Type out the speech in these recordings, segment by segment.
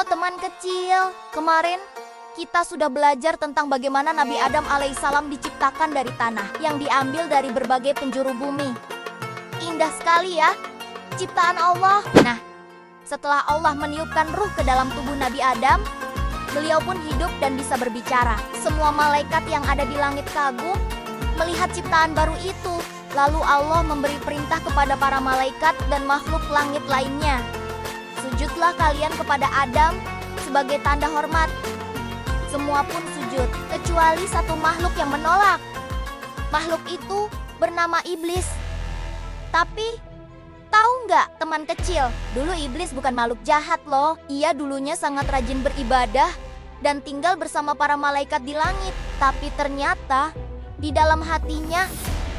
teman kecil, kemarin kita sudah belajar tentang bagaimana Nabi Adam alaihissalam diciptakan dari tanah yang diambil dari berbagai penjuru bumi. Indah sekali ya, ciptaan Allah. Nah, setelah Allah meniupkan ruh ke dalam tubuh Nabi Adam, beliau pun hidup dan bisa berbicara. Semua malaikat yang ada di langit kagum melihat ciptaan baru itu. Lalu Allah memberi perintah kepada para malaikat dan makhluk langit lainnya. Sujudlah kalian kepada Adam sebagai tanda hormat. Semua pun sujud, kecuali satu makhluk yang menolak. Makhluk itu bernama Iblis. Tapi, tahu nggak teman kecil, dulu Iblis bukan makhluk jahat loh. Ia dulunya sangat rajin beribadah dan tinggal bersama para malaikat di langit. Tapi ternyata, di dalam hatinya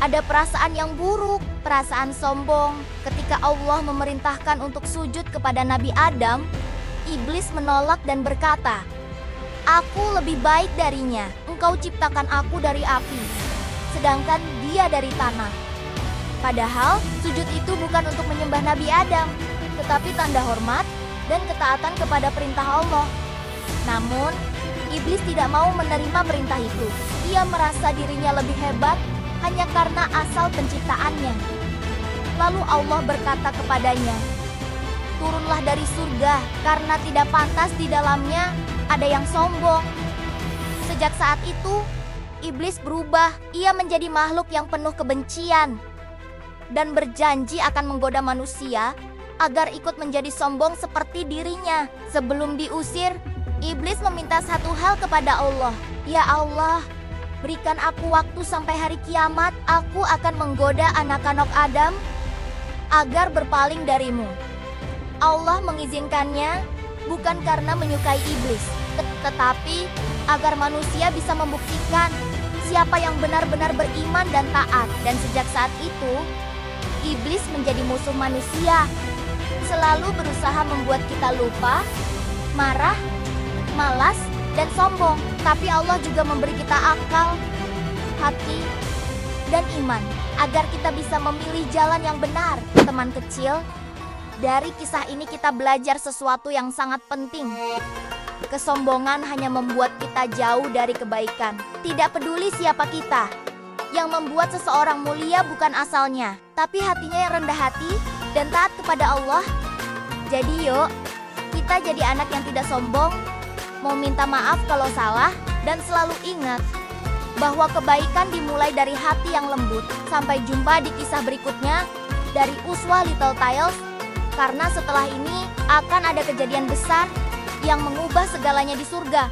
ada perasaan yang buruk, perasaan sombong. Ketika Allah memerintahkan untuk sujud kepada Nabi Adam, Iblis menolak dan berkata, "Aku lebih baik darinya. Engkau ciptakan aku dari api, sedangkan dia dari tanah." Padahal, sujud itu bukan untuk menyembah Nabi Adam, tetapi tanda hormat dan ketaatan kepada perintah Allah. Namun, Iblis tidak mau menerima perintah itu. Ia merasa dirinya lebih hebat hanya karena asal penciptaannya. Lalu Allah berkata kepadanya, "Turunlah dari surga, karena tidak pantas di dalamnya ada yang sombong." Sejak saat itu, Iblis berubah. Ia menjadi makhluk yang penuh kebencian dan berjanji akan menggoda manusia agar ikut menjadi sombong seperti dirinya. Sebelum diusir, Iblis meminta satu hal kepada Allah. "Ya Allah, berikan aku waktu sampai hari kiamat. Aku akan menggoda anak-anak Adam agar berpaling darimu." Allah mengizinkannya bukan karena menyukai Iblis, tetapi agar manusia bisa membuktikan siapa yang benar-benar beriman dan taat. Dan sejak saat itu, Iblis menjadi musuh manusia, selalu berusaha membuat kita lupa, marah, malas, dan sombong. Tapi Allah juga memberi kita akal, hati, dan iman agar kita bisa memilih jalan yang benar. Teman kecil, dari kisah ini kita belajar sesuatu yang sangat penting. Kesombongan hanya membuat kita jauh dari kebaikan. Tidak peduli siapa kita, yang membuat seseorang mulia bukan asalnya, tapi hatinya yang rendah hati dan taat kepada Allah. Jadi yuk, kita jadi anak yang tidak sombong, mau minta maaf kalau salah, dan selalu ingat bahwa kebaikan dimulai dari hati yang lembut. Sampai jumpa di kisah berikutnya dari Uswah Little Tales, karena setelah ini akan ada kejadian besar yang mengubah segalanya di surga.